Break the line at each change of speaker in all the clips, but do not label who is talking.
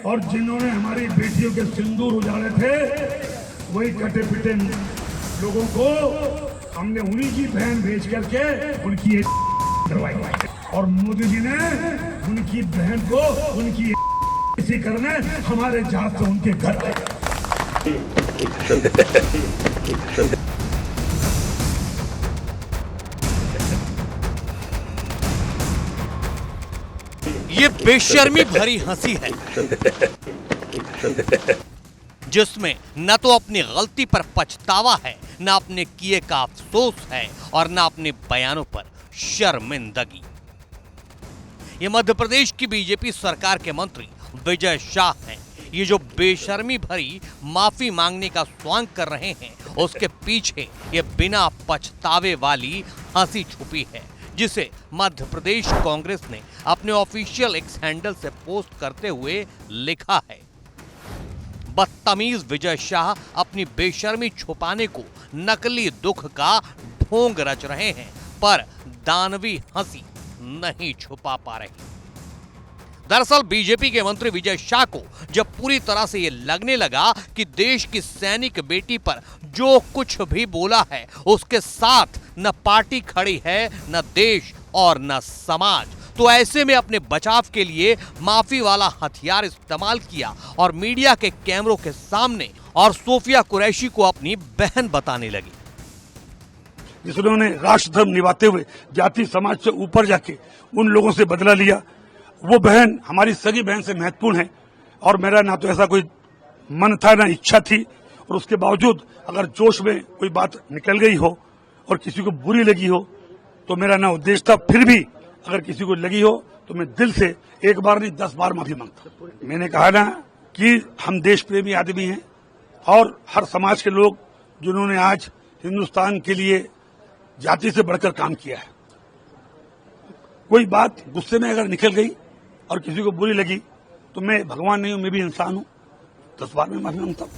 और जिन्होंने हमारी बेटियों के सिंदूर उजाड़े थे वही कटे पिटे लोगों को हमने उन्हीं की बहन भेज करके उनकी करवाई और मोदी जी ने उनकी बहन को उनकी इसी करने हमारे जहाज से उनके घर आए।
ये बेशर्मी भरी हंसी है जिसमें न तो अपनी गलती पर पछतावा है, न अपने किए का अफसोस है और न अपने बयानों पर शर्मिंदगी। ये मध्य प्रदेश की बीजेपी सरकार के मंत्री विजय शाह हैं। ये जो बेशर्मी भरी माफी मांगने का स्वांग कर रहे हैं उसके पीछे ये बिना पछतावे वाली हंसी छुपी है, जिसे मध्य प्रदेश कांग्रेस ने अपने ऑफिशियल एक्स हैंडल से पोस्ट करते हुए लिखा है। बदतमीज विजय शाह अपनी बेशर्मी छुपाने को नकली दुख का ढोंग रच रहे हैं, पर दानवी हंसी नहीं छुपा पा रहे। दरअसल बीजेपी के मंत्री विजय शाह को जब पूरी तरह से ये लगने लगा कि देश की सैनिक बेटी पर जो कुछ भी बोला है उसके साथ न पार्टी खड़ी है, न देश और न समाज, तो ऐसे में अपने बचाव के लिए माफी वाला हथियार इस्तेमाल किया और मीडिया के कैमरों के सामने और सोफिया कुरैशी को अपनी बहन बताने लगी।
जिन्होंने राष्ट्र धर्म निभाते हुए जाति समाज से ऊपर जाके उन लोगों से बदला लिया, वो बहन हमारी सगी बहन से महत्वपूर्ण है। और मेरा ना तो ऐसा कोई मन था ना इच्छा थी, और उसके बावजूद अगर जोश में कोई बात निकल गई हो और किसी को बुरी लगी हो तो मेरा ना उद्देश्य था। फिर भी अगर किसी को लगी हो तो मैं दिल से एक बार नहीं 10 बार माफी मांगता। मैंने कहा ना कि हम देश प्रेमी आदमी हैं और हर समाज के लोग जिन्होंने आज हिंदुस्तान के लिए जाति से बढ़कर काम किया है। कोई बात गुस्से में अगर निकल गई और किसी को बुरी लगी तो मैं भगवान नहीं हूं, मैं भी इंसान हूं, 10 बार में माफी मांगता हूं।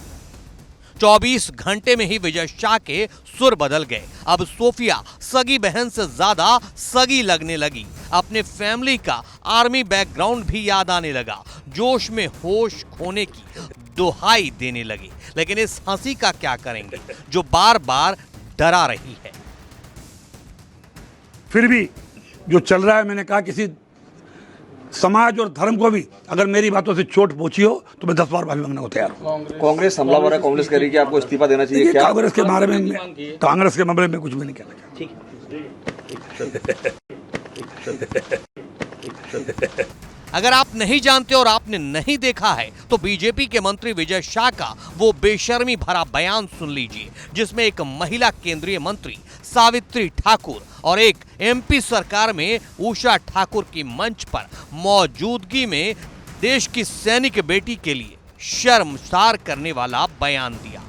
24 घंटे में ही विजय शाह के सुर बदल गए। अब सोफिया सगी बहन से ज्यादा सगी लगने लगी। अपने फैमिली का आर्मी बैकग्राउंड भी याद आने लगा। जोश में होश खोने की दुहाई देने लगी। लेकिन इस हंसी का क्या करेंगे जो बार बार डरा रही है।
फिर भी जो चल रहा है, मैंने कहा किसी समाज और धर्म को भी अगर मेरी बातों से चोट पहुंची हो तो मैं 10 बार माफी मांगने को तैयार हूं।
कांग्रेस हमलावर है, कांग्रेस कह रही है कि आपको इस्तीफा देना चाहिए। क्या
कांग्रेस के बारे में कांग्रेस के मामले में कुछ भी नहीं कहना। ठीक
अगर आप नहीं जानते और आपने नहीं देखा है तो बीजेपी के मंत्री विजय शाह का वो बेशर्मी भरा बयान सुन लीजिए, जिसमें एक महिला केंद्रीय मंत्री सावित्री ठाकुर और एक एमपी सरकार में उषा ठाकुर की मंच पर मौजूदगी में देश की सैनिक बेटी के लिए शर्मसार करने वाला बयान दिया।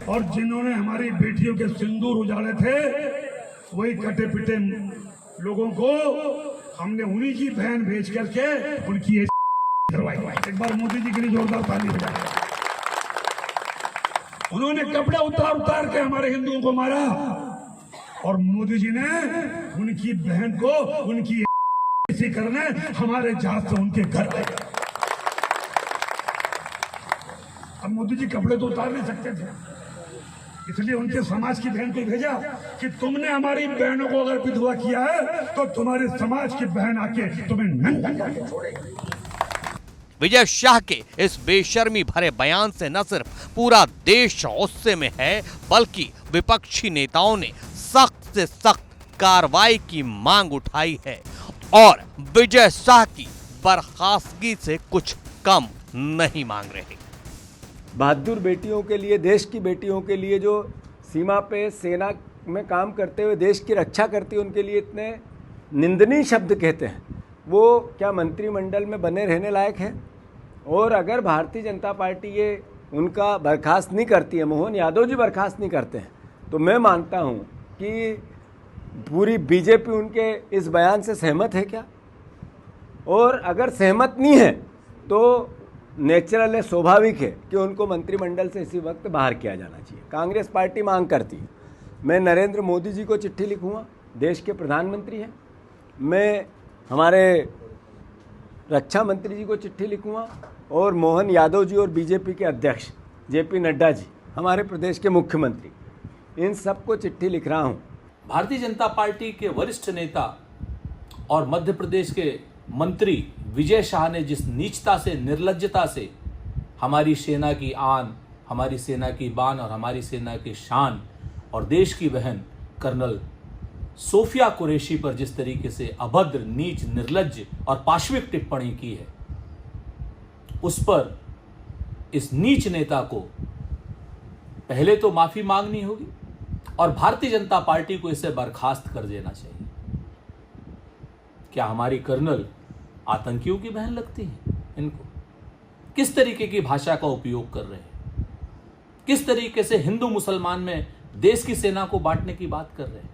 और जिन्होंने हमारी बेटियों के सिंदूर उजाड़े थे वही कटे पिटे लोगों को हमने उन्हीं की बहन भेज करके उनकी करवाई। एक बार मोदी जी के लिए जोरदार ताली बजाएं। उन्होंने कपड़े उतार उतार के हमारे हिंदुओं को मारा और मोदी जी ने उनकी बहन को उनकी इसी करने हमारे जहाज से उनके घर आए। अब मोदी जी कपड़े तो उतार नहीं सकते थे, इसलिए उनके समाज की बहन को भेजा कि तुमने हमारी बहनों को अगर विधवा किया है तो तुम्हारे समाज की बहन आके तुम्हें नंगा करके छोड़ेगी।
विजय शाह के इस बेशर्मी भरे बयान से न सिर्फ पूरा देश गुस्से में है, बल्कि विपक्षी नेताओं ने सख्त से सख्त कार्रवाई की मांग उठाई है और विजय शाह की बर्खास्तगी से कुछ कम नहीं मांग रहे।
बहादुर बेटियों के लिए, देश की बेटियों के लिए जो सीमा पे सेना में काम करते हुए देश की रक्षा करती है, उनके लिए इतने निंदनीय शब्द कहते हैं, वो क्या मंत्रिमंडल में बने रहने लायक है? और अगर भारतीय जनता पार्टी ये उनका बर्खास्त नहीं करती है, मोहन यादव जी बर्खास्त नहीं करते हैं, तो मैं मानता हूँ कि पूरी बीजेपी उनके इस बयान से सहमत है क्या? और अगर सहमत नहीं है तो नेचुरल है, स्वाभाविक है कि उनको मंत्रिमंडल से इसी वक्त बाहर किया जाना चाहिए। कांग्रेस पार्टी मांग करती है। मैं नरेंद्र मोदी जी को चिट्ठी लिखूंगा, देश के प्रधानमंत्री हैं। मैं हमारे रक्षा मंत्री जी को चिट्ठी लिखूंगा और मोहन यादव जी और बीजेपी के अध्यक्ष जेपी नड्डा जी, हमारे प्रदेश के मुख्यमंत्री, इन सबको चिट्ठी लिख रहा हूं।
भारतीय जनता पार्टी के वरिष्ठ नेता और मध्य प्रदेश के मंत्री विजय शाह ने जिस नीचता से, निर्लज्जता से हमारी सेना की आन, हमारी सेना की बान और हमारी सेना की शान और देश की बहन कर्नल सोफिया कुरैशी पर जिस तरीके से अभद्र, नीच, निर्लज्ज और पाशविक टिप्पणी की है, उस पर इस नीच नेता को पहले तो माफी मांगनी होगी और भारतीय जनता पार्टी को इसे बर्खास्त कर देना चाहिए। क्या हमारी कर्नल आतंकियों की बहन लगती है इनको? किस तरीके की भाषा का उपयोग कर रहे हैं, किस तरीके से हिंदू मुसलमान में देश की सेना को बांटने की बात कर रहे हैं।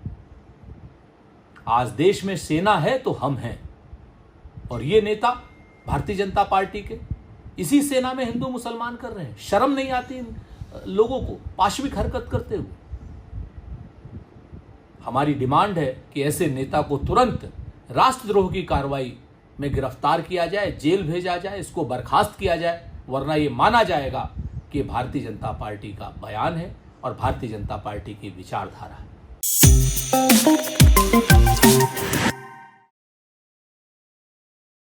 आज देश में सेना है तो हम हैं, और ये नेता भारतीय जनता पार्टी के इसी सेना में हिंदू मुसलमान कर रहे हैं। शर्म नहीं आती इन लोगों को पाशविक हरकत करते हुए? हमारी डिमांड है कि ऐसे नेता को तुरंत राष्ट्रद्रोह की कार्रवाई में गिरफ्तार किया जाए, जेल भेजा जाए, इसको बर्खास्त किया जाए, वरना ये माना जाएगा कि भारतीय जनता पार्टी का बयान है और भारतीय जनता पार्टी की विचारधारा है।